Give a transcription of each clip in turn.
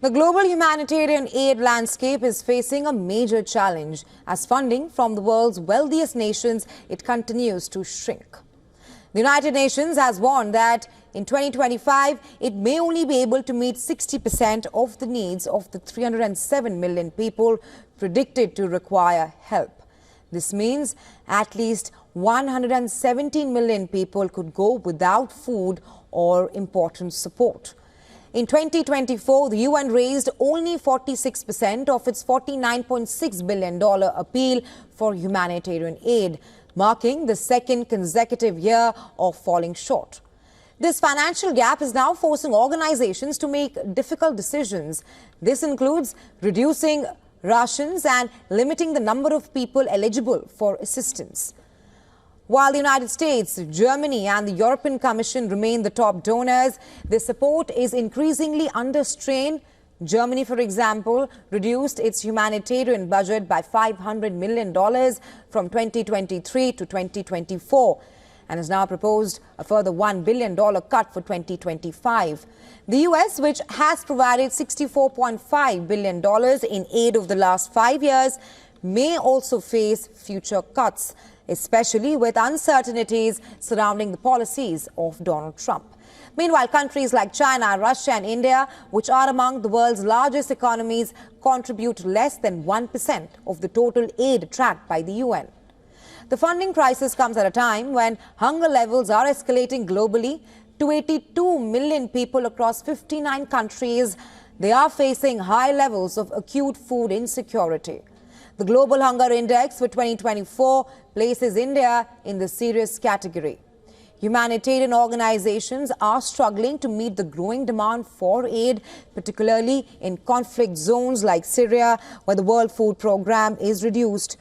The global humanitarian aid landscape is facing a major challenge as funding from the world's wealthiest nations, it continues to shrink. The United Nations has warned that in 2025, it may only be able to meet 60% of the needs of the 307 million people predicted to require help. This means at least 117 million people could go without food or important support. In 2024, the UN raised only 46% of its $49.6 billion appeal for humanitarian aid, marking the second consecutive year of falling short. This financial gap is now forcing organizations to make difficult decisions. This includes reducing rations and limiting the number of people eligible for assistance. While the United States, Germany and the European Commission remain the top donors, their support is increasingly under strain. Germany, for example, reduced its humanitarian budget by $500 million from 2023 to 2024 and has now proposed a further $1 billion cut for 2025. The U.S., which has provided $64.5 billion in aid over the last 5 years, may also face future cuts, especially with uncertainties surrounding the policies of Donald Trump. Meanwhile, countries like China, Russia and India, which are among the world's largest economies, contribute less than 1% of the total aid tracked by the UN. The funding crisis comes at a time when hunger levels are escalating globally to 82 million people across 59 countries. They are facing high levels of acute food insecurity. The Global Hunger Index for 2024 places India in the serious category. Humanitarian organizations are struggling to meet the growing demand for aid, particularly in conflict zones like Syria, where the World Food Programme is reduced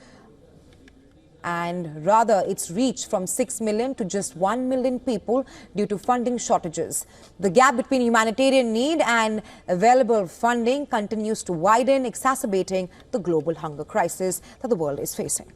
and rather its reach from 6 million to just 1 million people due to funding shortages. The gap between humanitarian need and available funding continues to widen, exacerbating the global hunger crisis that the world is facing.